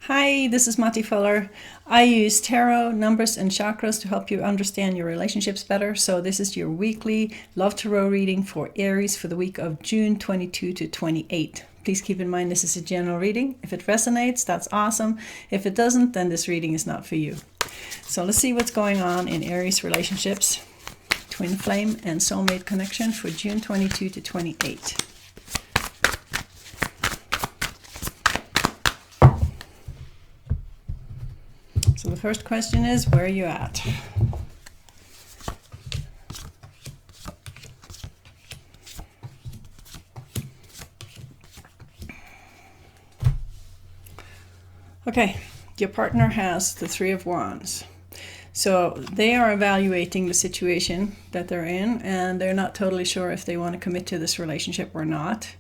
Hi, this is Matti Fuller. I use tarot, numbers, and chakras to help you understand your relationships better. So this is your weekly Love Tarot reading for Aries for the week of June 22 to 28. Please keep in mind this is a general reading. If it resonates, that's awesome. If it doesn't, then this reading is not for you. So let's see what's going on in Aries relationships, twin flame and soulmate connection for June 22 to 28. So the first question is, where are you at? Okay, your partner has the Three of Wands. So they are evaluating the situation that they're in, and they're not totally sure if they want to commit to this relationship or not.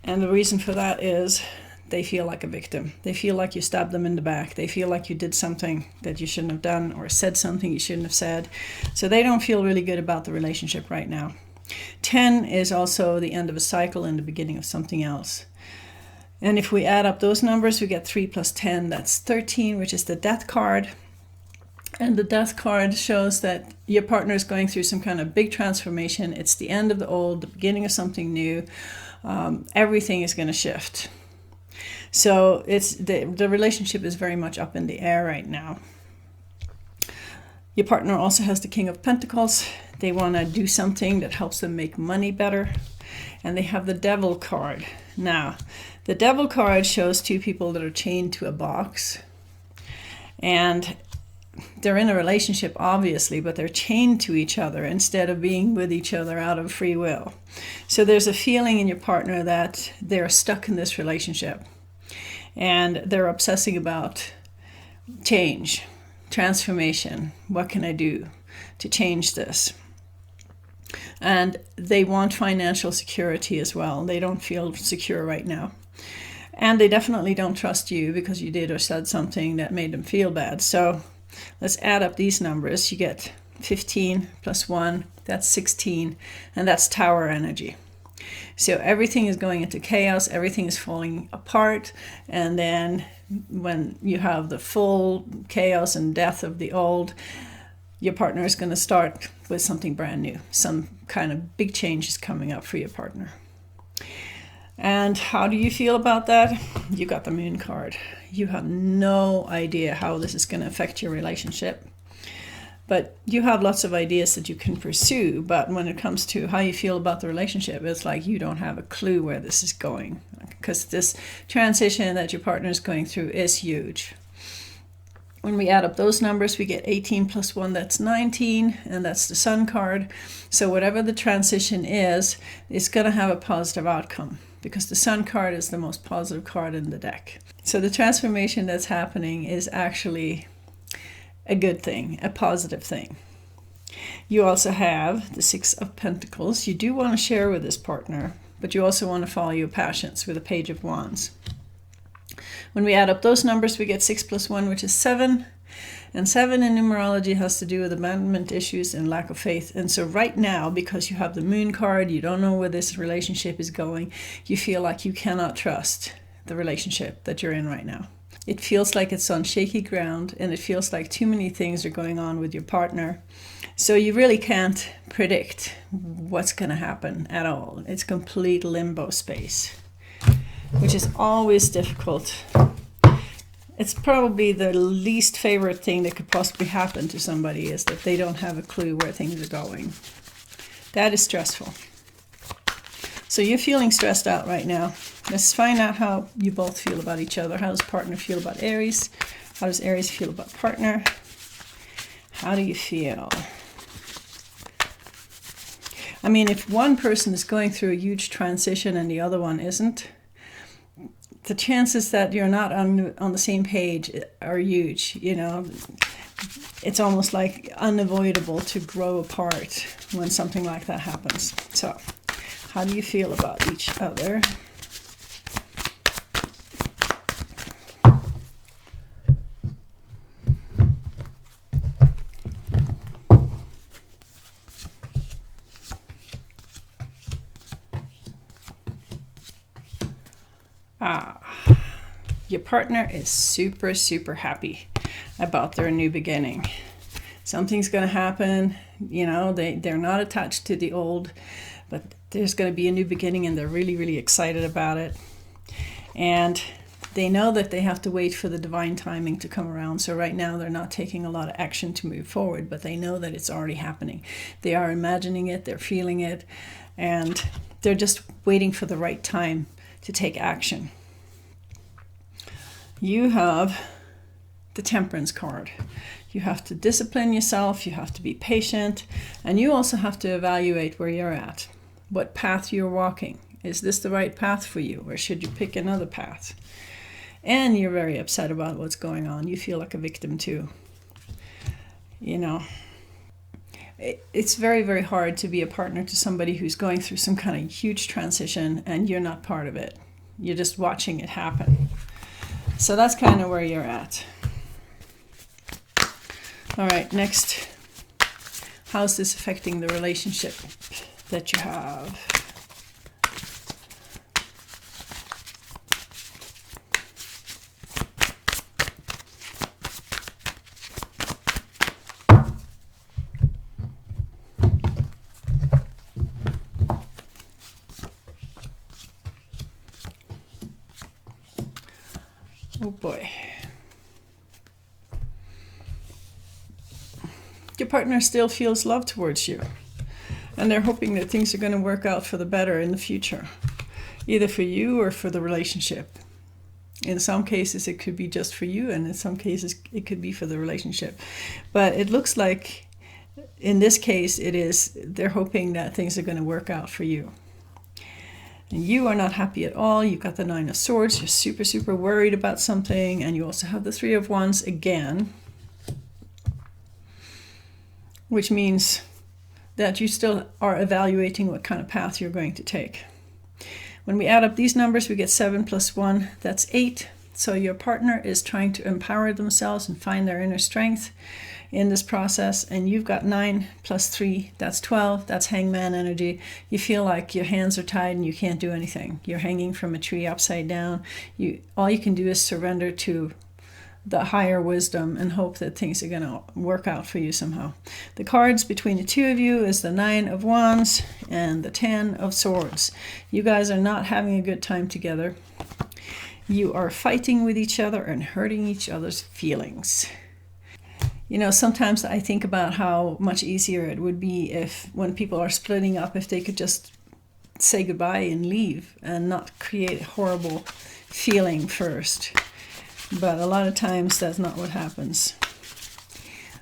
And the reason for that is they feel like a victim. They feel like you stabbed them in the back. They feel like you did something that you shouldn't have done or said something you shouldn't have said. So they don't feel really good about the relationship right now. 10 is also the end of a cycle and the beginning of something else. And if we add up those numbers, we get 3 plus 10, that's 13, which is the Death card. And the Death card shows that your partner is going through some kind of big transformation. It's the end of the old, the beginning of something new. Everything is going to shift. So it's the relationship is very much up in the air right now. Your partner also has the King of Pentacles. They want to do something that helps them make money better. And they have the Devil card. Now, the Devil card shows two people that are chained to a box. And they're in a relationship, obviously, but they're chained to each other instead of being with each other out of free will. So there's a feeling in your partner that they're stuck in this relationship. And they're obsessing about change, transformation. What can I do to change this? And they want financial security as well. They don't feel secure right now. And they definitely don't trust you because you did or said something that made them feel bad. So let's add up these numbers. You get 15 plus 1, that's 16, and that's Tower energy. So everything is going into chaos, everything is falling apart, and then when you have the full chaos and death of the old, your partner is going to start with something brand new. Some kind of big change is coming up for your partner. And how do you feel about that? You got the Moon card. You have no idea how this is going to affect your relationship. But you have lots of ideas that you can pursue. But when it comes to how you feel about the relationship, it's like you don't have a clue where this is going. Because this transition that your partner is going through is huge. When we add up those numbers, we get 18 plus 1, that's 19. And that's the Sun card. So whatever the transition is, it's going to have a positive outcome. Because the Sun card is the most positive card in the deck. So the transformation that's happening is actually a good thing, a positive thing. You also have the Six of Pentacles. You do want to share with this partner, but you also want to follow your passions with the Page of Wands. When we add up those numbers, we get 6 plus 1, which is 7. And 7 in numerology has to do with abandonment issues and lack of faith. And so right now, because you have the Moon card, you don't know where this relationship is going, you feel like you cannot trust the relationship that you're in right now. It feels like it's on shaky ground, and it feels like too many things are going on with your partner. So you really can't predict what's going to happen at all. It's complete limbo space, which is always difficult. It's probably the least favorite thing that could possibly happen to somebody is that they don't have a clue where things are going. That is stressful. So you're feeling stressed out right now. Let's find out how you both feel about each other. How does partner feel about Aries? How does Aries feel about partner? How do you feel? I mean, if one person is going through a huge transition and the other one isn't, the chances that you're not on the same page are huge. You know, it's almost like unavoidable to grow apart when something like that happens. So how do you feel about each other? Your partner is super, super happy about their new beginning. Something's going to happen. You know, they're not attached to the old, but there's going to be a new beginning, and they're really, really excited about it. And they know that they have to wait for the divine timing to come around. So right now they're not taking a lot of action to move forward, but they know that it's already happening. They are imagining it, they're feeling it, and they're just waiting for the right time to take action. You have the Temperance card. You have to discipline yourself, you have to be patient, and you also have to evaluate where you're at, what path you're walking. Is this the right path for you, or should you pick another path? And you're very upset about what's going on. You feel like a victim too. You know, it's very, very hard to be a partner to somebody who's going through some kind of huge transition and you're not part of it. You're just watching it happen. So that's kind of where you're at. All right, next, how's this affecting the relationship that you have? Oh boy. Your partner still feels love towards you, and they're hoping that things are going to work out for the better in the future, either for you or for the relationship. In some cases it could be just for you, and in some cases it could be for the relationship. But it looks like in this case they're hoping that things are going to work out for you. And you are not happy at all. You've got the Nine of Swords. You're super, super worried about something. And you also have the Three of Wands again, which means that you still are evaluating what kind of path you're going to take. When we add up these numbers, we get 7 plus 1, that's 8. So your partner is trying to empower themselves and find their inner strength in this process. And you've got 9 plus 3, that's 12. That's hangman energy. You feel like your hands are tied and you can't do anything. You're hanging from a tree upside down. All you can do is surrender to the higher wisdom and hope that things are going to work out for you somehow. The cards between the two of you is the 9 of Wands and the 10 of Swords. You guys are not having a good time together. You are fighting with each other and hurting each other's feelings. You know, sometimes I think about how much easier it would be if, when people are splitting up, if they could just say goodbye and leave and not create a horrible feeling first. But a lot of times that's not what happens.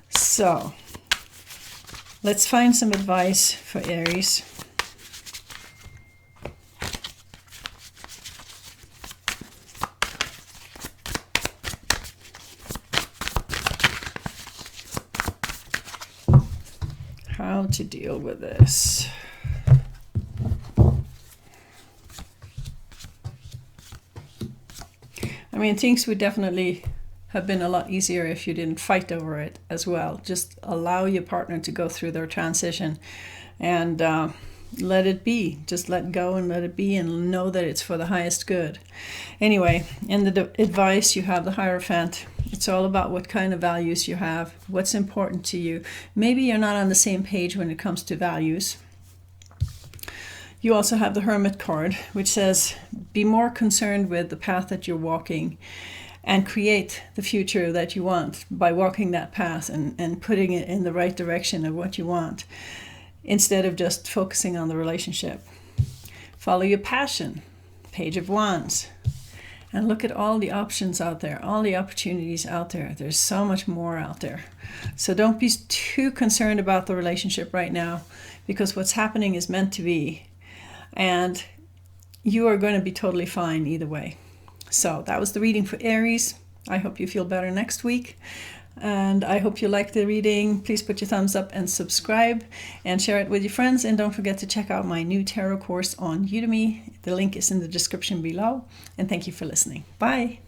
So let's find some advice for Aries. How to deal with this. I mean, things would definitely have been a lot easier if you didn't fight over it as well. Just allow your partner to go through their transition and let it be. Just let go and let it be, and know that it's for the highest good. Anyway, in the advice, you have the Hierophant. It's all about what kind of values you have, what's important to you. Maybe you're not on the same page when it comes to values. You also have the Hermit card, which says, be more concerned with the path that you're walking and create the future that you want by walking that path and putting it in the right direction of what you want, instead of just focusing on the relationship. Follow your passion, Page of Wands, and look at all the options out there, all the opportunities out there. There's so much more out there. So don't be too concerned about the relationship right now, because what's happening is meant to be. And you are going to be totally fine either way. So that was the reading for Aries. I hope you feel better next week. And I hope you liked the reading. Please put your thumbs up and subscribe and share it with your friends. And don't forget to check out my new tarot course on Udemy. The link is in the description below. And thank you for listening. Bye.